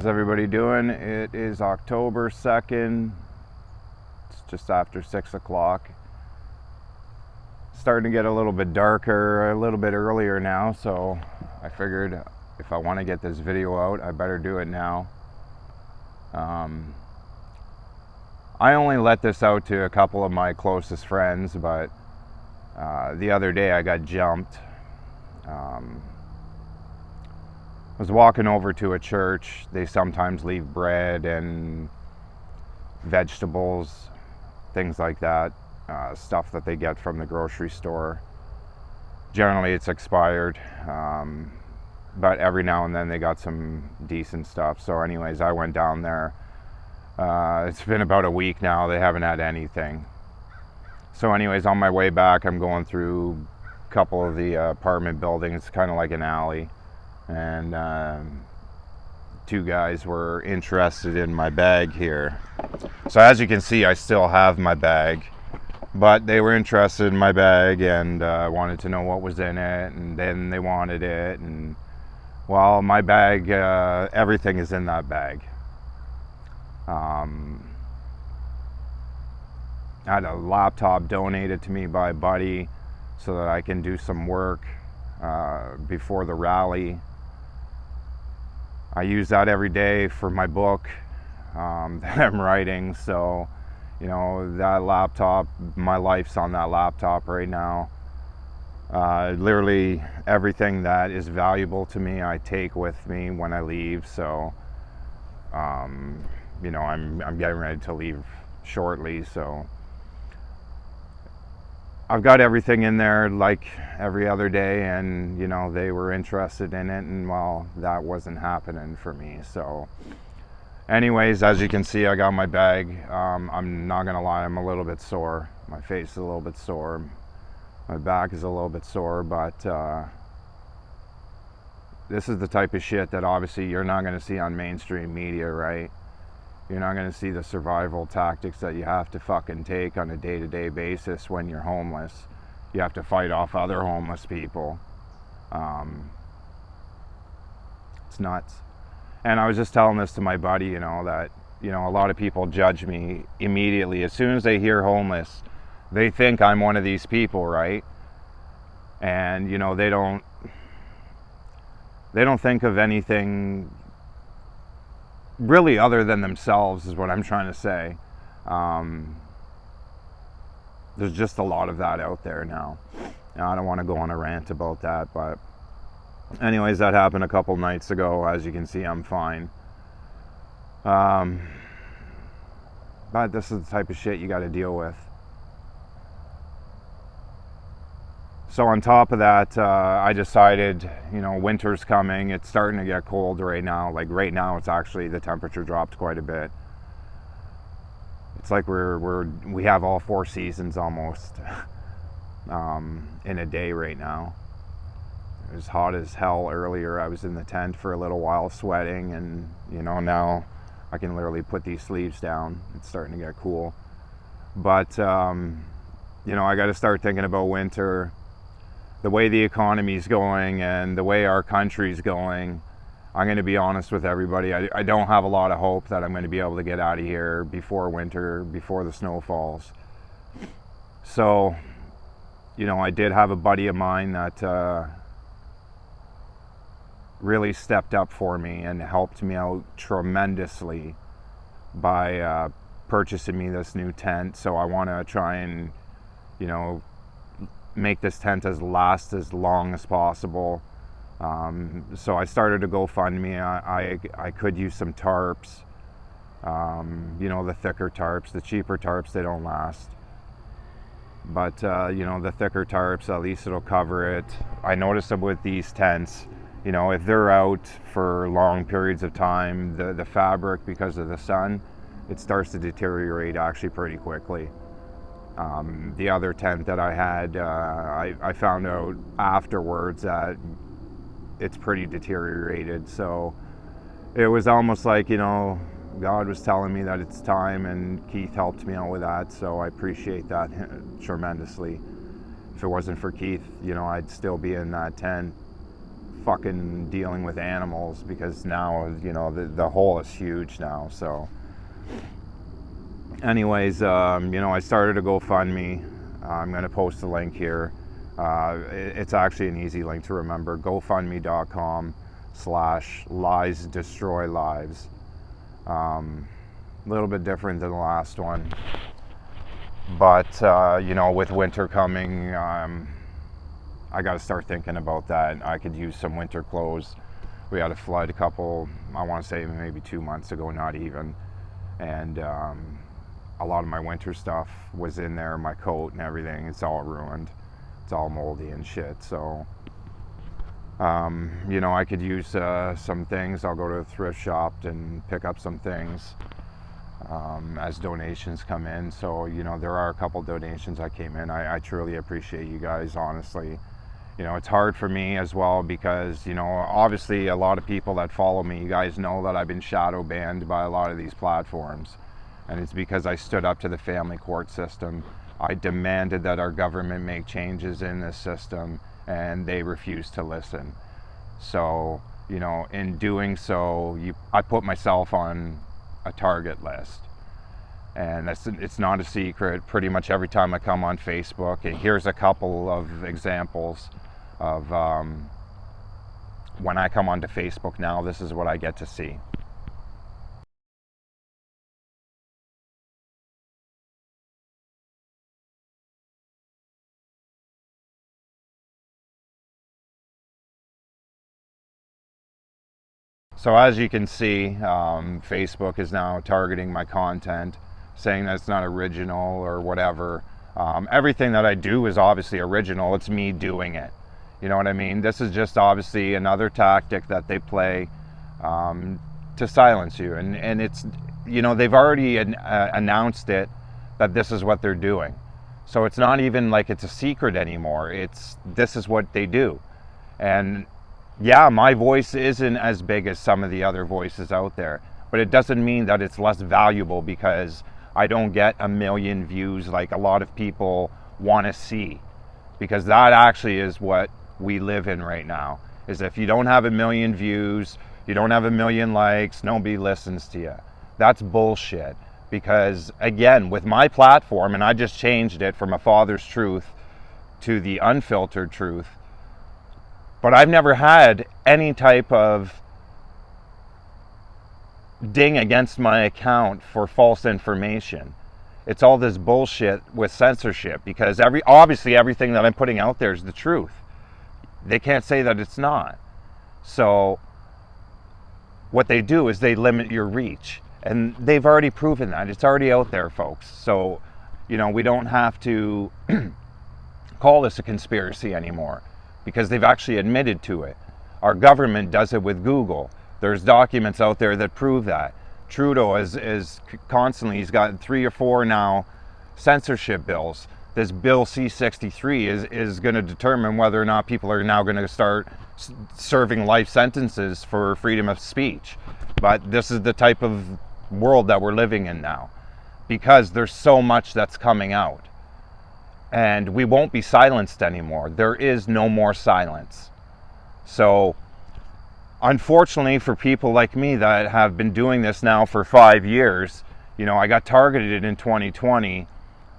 How's everybody doing? It is October 2nd. It's just after 6 o'clock. Starting to get a little bit darker, a little bit earlier now, so I figured if I want to get this video out, I better do it now. I only let this out to a couple of my closest friends, but the other day I got jumped. Was walking over to a church. They sometimes leave bread and vegetables, things like that, stuff that they get from the grocery store. Generally it's expired, but every now and then they got some decent stuff. So anyways, I went down there. It's been about a week now. They haven't had anything. So anyways, on my way back, I'm going through a couple of the apartment buildings, kind of like an alley. And two guys were interested in my bag here. So as you can see, I still have my bag, but they were interested in my bag and wanted to know what was in it, and then they wanted it. And well, my bag, everything is in that bag. I had a laptop donated to me by a buddy so that I can do some work before the rally. I use that every day for my book that I'm writing. So, you know, that laptop, my life's on that laptop right now. Literally everything that is valuable to me, I take with me when I leave. So, you know, I'm getting ready to leave shortly. So I've got everything in there like every other day, and you know, they were interested in it, and well, that wasn't happening for me. So anyways, as you can see, I got my bag. I'm not gonna lie, I'm a little bit sore. My face is a little bit sore, my back is a little bit sore, but this is the type of shit that obviously you're not gonna see on mainstream media, right? You're not going to see the survival tactics that you have to fucking take on a day-to-day basis when you're homeless. You have to fight off other homeless people. It's nuts. And I was just telling this to my buddy, you know, that, you know, a lot of people judge me immediately. As soon as they hear homeless, they think I'm one of these people, right? And, you know, they don't think of anything really other than themselves, is what I'm trying to say. There's just a lot of that out there now. And I don't want to go on a rant about that, but anyways, that happened a couple nights ago. As you can see, I'm fine. But this is the type of shit you got to deal with. So on top of that, I decided, you know, winter's coming. It's starting to get cold right now. Like right now, it's actually, the temperature dropped quite a bit. It's like we have all four seasons almost in a day right now. It was hot as hell earlier. I was in the tent for a little while sweating, and you know, now I can literally put these sleeves down. It's starting to get cool. But you know, I got to start thinking about winter. The way the economy's going and the way our country's going, I'm going to be honest with everybody. I don't have a lot of hope that I'm going to be able to get out of here before winter, before the snow falls. So, you know, I did have a buddy of mine that really stepped up for me and helped me out tremendously by purchasing me this new tent. So I want to try and, you know, make this tent last as long as possible. So I started a GoFundMe. I could use some tarps, you know, the thicker tarps. The cheaper tarps, they don't last, but you know, the thicker tarps, at least it'll cover it. I noticed that with these tents, you know, if they're out for long periods of time, the fabric, because of the sun, it starts to deteriorate actually pretty quickly. The other tent that I had, I found out afterwards that it's pretty deteriorated. So it was almost like, you know, God was telling me that it's time, and Keith helped me out with that. So I appreciate that tremendously. If it wasn't for Keith, you know, I'd still be in that tent fucking dealing with animals, because now, you know, the hole is huge now. So anyways, you know, I started a GoFundMe. I'm going to post a link here. It's actually an easy link to remember. GoFundMe.com/lies destroy lives. A little bit different than the last one, but you know, with winter coming, I got to start thinking about that. I could use some winter clothes. We had a flood a couple, I want to say maybe 2 months ago, not even, and a lot of my winter stuff was in there, my coat and everything. It's all ruined. It's all moldy and shit. So you know, I could use some things. I'll go to a thrift shop and pick up some things as donations come in. So, you know, there are a couple donations that came in. I truly appreciate you guys, honestly. You know, it's hard for me as well because, you know, obviously a lot of people that follow me, you guys know that I've been shadow banned by a lot of these platforms. And it's because I stood up to the family court system. I demanded that our government make changes in this system, and they refused to listen. So, you know, in doing so, I put myself on a target list. And it's not a secret. Pretty much every time I come on Facebook, and here's a couple of examples of when I come onto Facebook now, this is what I get to see. So as you can see, Facebook is now targeting my content, saying that it's not original or whatever. Everything that I do is obviously original. It's me doing it. You know what I mean? This is just obviously another tactic that they play to silence you. And it's, you know, they've already announced it, that this is what they're doing. So it's not even like it's a secret anymore. This is what they do. And yeah, my voice isn't as big as some of the other voices out there, but it doesn't mean that it's less valuable because I don't get 1 million views like a lot of people want to see. Because that actually is what we live in right now, is if you don't have 1 million views, you don't have 1 million likes, nobody listens to you. That's bullshit. Because again, with my platform, and I just changed it from a father's truth to the unfiltered truth, but I've never had any type of ding against my account for false information. It's all this bullshit with censorship, because obviously everything that I'm putting out there is the truth. They can't say that it's not. So what they do is they limit your reach, and they've already proven that. It's already out there, folks. So, you know, we don't have to call this a conspiracy anymore, because they've actually admitted to it. Our government does it with Google. There's documents out there that prove that. Trudeau is constantly, he's got 3 or 4 now censorship bills. This bill C-63 is going to determine whether or not people are now going to start serving life sentences for freedom of speech. But this is the type of world that we're living in now, because there's so much that's coming out. And we won't be silenced anymore. There is no more silence. So, unfortunately for people like me that have been doing this now for 5 years, you know, I got targeted in 2020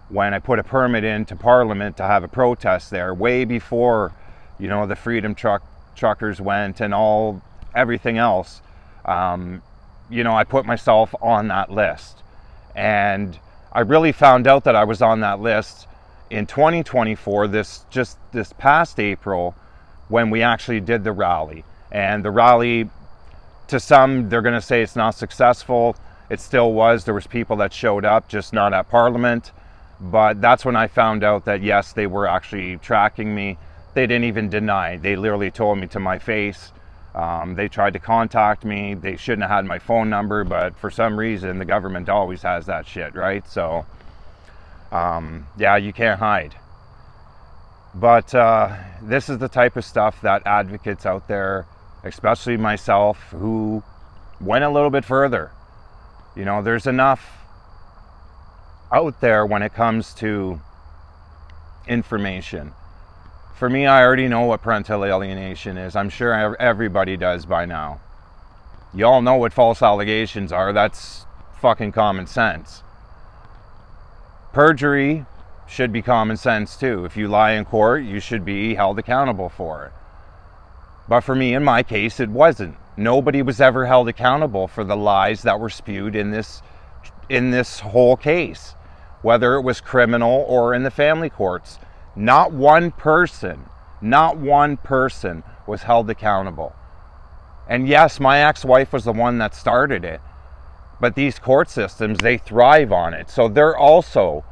when I put a permit into Parliament to have a protest there, way before, you know, the Freedom Truckers went and everything else. You know, I put myself on that list. And I really found out that I was on that list in 2024, this past April, when we actually did the rally. And the rally, to some, they're going to say it's not successful. It still was. There was people that showed up, just not at Parliament. But that's when I found out that, yes, they were actually tracking me. They didn't even deny. They literally told me to my face. They tried to contact me. They shouldn't have had my phone number, but for some reason, the government always has that shit, right? So, yeah, you can't hide. But this is the type of stuff that advocates out there, especially myself, who went a little bit further. You know, there's enough out there when it comes to information For me, I already know what parental alienation is. I'm sure everybody does by now. You all know what false allegations are. That's fucking common sense. Perjury should be common sense too. If you lie in court, you should be held accountable for it. But for me, in my case, it wasn't. Nobody was ever held accountable for the lies that were spewed in this whole case, whether it was criminal or in the family courts. Not one person was held accountable. And yes, my ex-wife was the one that started it, but these court systems, they thrive on it. So they're also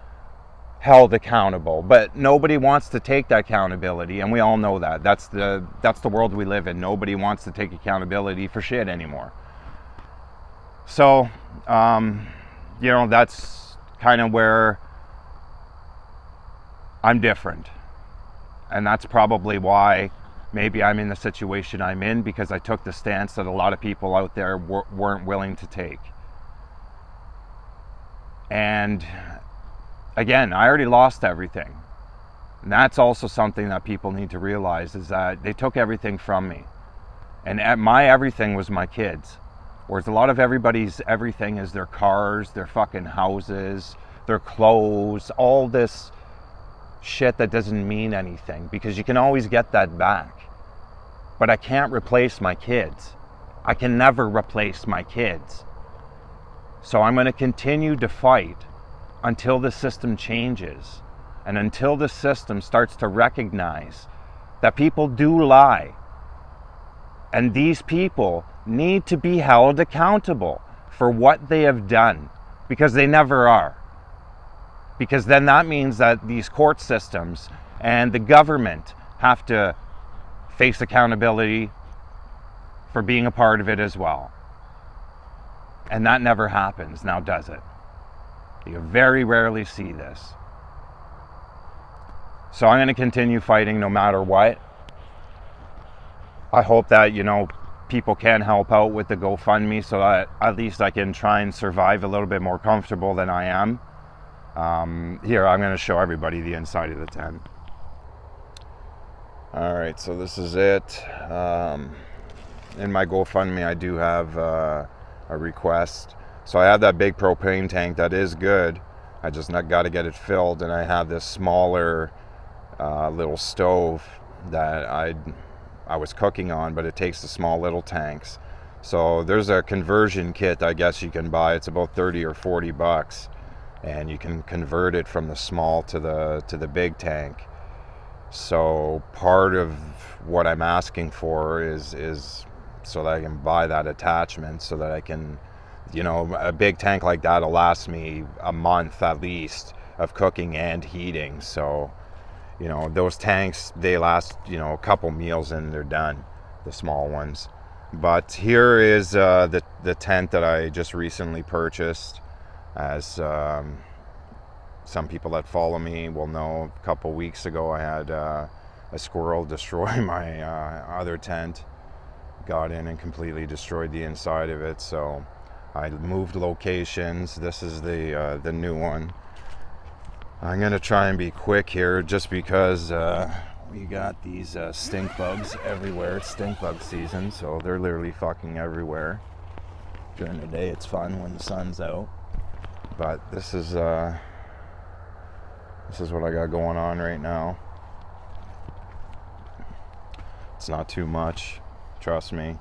held accountable, but nobody wants to take that accountability, and we all know that. That's the world we live in. Nobody wants to take accountability for shit anymore. So, that's kind of where I'm different. And that's probably why maybe I'm in the situation I'm in, because I took the stance that a lot of people out there weren't willing to take. And again, I already lost everything. And that's also something that people need to realize, is that they took everything from me. And my everything was my kids. Whereas a lot of everybody's everything is their cars, their fucking houses, their clothes, all this shit that doesn't mean anything, because you can always get that back. But I can't replace my kids. I can never replace my kids. So I'm going to continue to fight until the system changes, and until the system starts to recognize that people do lie, and these people need to be held accountable for what they have done, because they never are. Because then that means that these court systems and the government have to face accountability for being a part of it as well. And that never happens now, does it? You very rarely see this. So I'm going to continue fighting no matter what. I hope that, people can help out with the GoFundMe, so that at least I can try and survive a little bit more comfortable than I am. Here, I'm going to show everybody the inside of the tent. Alright, so this is it. In my GoFundMe, I do have a request. So I have that big propane tank that is good. I just got to get it filled, and I have this smaller little stove that I was cooking on, but it takes the small little tanks. So there's a conversion kit I guess you can buy. It's about 30 or 40 bucks, and you can convert it from the small to the big tank. So part of what I'm asking for is so that I can buy that attachment, so that I can, a big tank like that will last me a month at least of cooking and heating. So, those tanks, they last, a couple meals and they're done, the small ones. But here is the tent that I just recently purchased. As some people that follow me will know, a couple weeks ago I had a squirrel destroy my other tent. Got in and completely destroyed the inside of it. So I moved locations. This is the new one. I'm gonna try and be quick here, just because we got these stink bugs everywhere. It's stink bug season, so they're literally fucking everywhere. During the day it's fun when the sun's out, but this is what I got going on right now. It's not too much, trust me.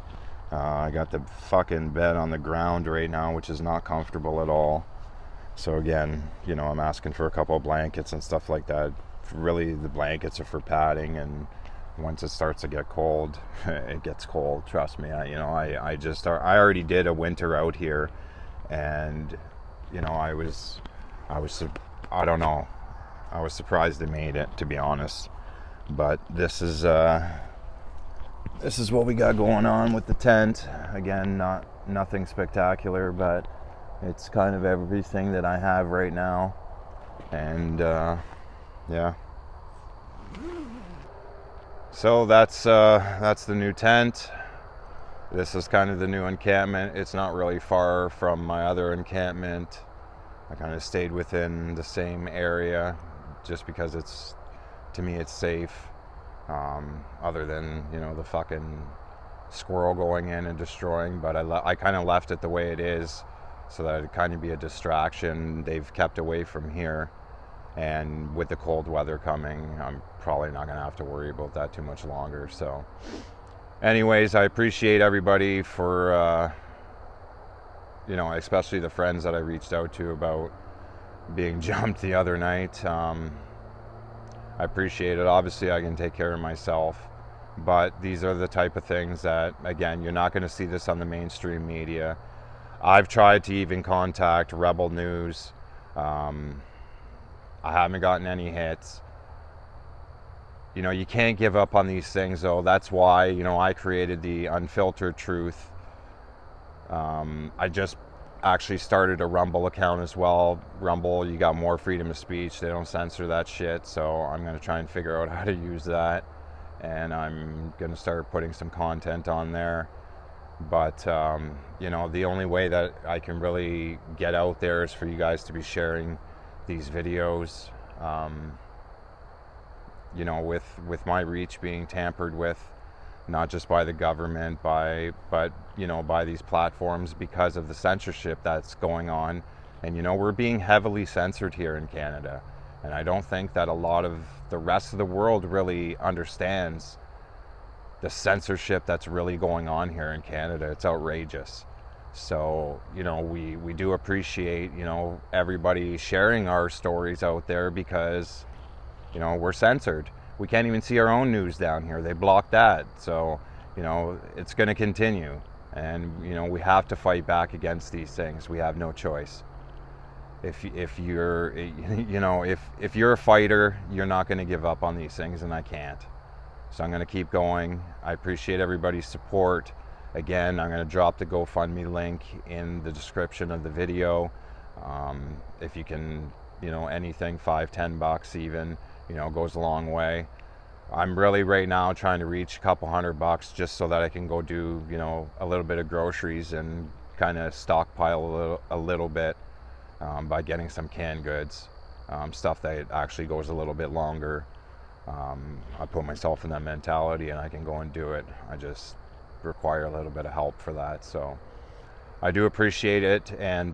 I got the fucking bed on the ground right now, which is not comfortable at all. So again, I'm asking for a couple of blankets and stuff like that. Really, the blankets are for padding, and once it starts to get cold, it gets cold. Trust me. I already did a winter out here, and I was surprised they made it, to be honest. But this is what we got going on with the tent. Again, nothing spectacular, but it's kind of everything that I have right now. And yeah. So that's the new tent. This is kind of the new encampment. It's not really far from my other encampment. I kind of stayed within the same area just because to me it's safe. other than, you know, the fucking squirrel going in and destroying. But I kind of left it the way it is so that it'd kind of be a distraction. They've kept away from here, and with the cold weather coming, I'm probably not going to have to worry about that too much longer. So anyways, I appreciate everybody for you know, especially the friends that I reached out to about being jumped the other night. I appreciate it. Obviously I can take care of myself, but these are the type of things that, again, you're not going to see this on the mainstream media. I've tried to even contact Rebel News. I haven't gotten any hits. You know, you can't give up on these things, though. That's why, you know, I created the Unfiltered Truth. I just actually started a Rumble account as well. Rumble, you got more freedom of speech. They don't censor that shit. So I'm going to try and figure out how to use that. And I'm going to start putting some content on there. But, you know, the only way that I can really get out there is for you guys to be sharing these videos. You know, with my reach being tampered with, not just by the government, but you know, by these platforms because of the censorship that's going on. And you know, we're being heavily censored here in Canada, and I don't think that a lot of the rest of the world really understands the censorship that's really going on here in Canada. It's outrageous. So, you know, we do appreciate, you know, everybody sharing our stories out there, because, you know, we're censored. We can't even see our own news down here. They blocked that. So, you know, it's going to continue. And, you know, we have to fight back against these things. We have no choice. If you're, you know, if you're a fighter, you're not going to give up on these things, and I can't. So I'm going to keep going. I appreciate everybody's support. Again, I'm going to drop the GoFundMe link in the description of the video. If you can, you know, anything, $5-10 even, you know, goes a long way. I'm really right now trying to reach a couple $100 just so that I can go do, you know, a little bit of groceries and kind of stockpile a little bit by getting some canned goods, stuff that actually goes a little bit longer. I put myself in that mentality and I can go and do it. I just require a little bit of help for that. So I do appreciate it, and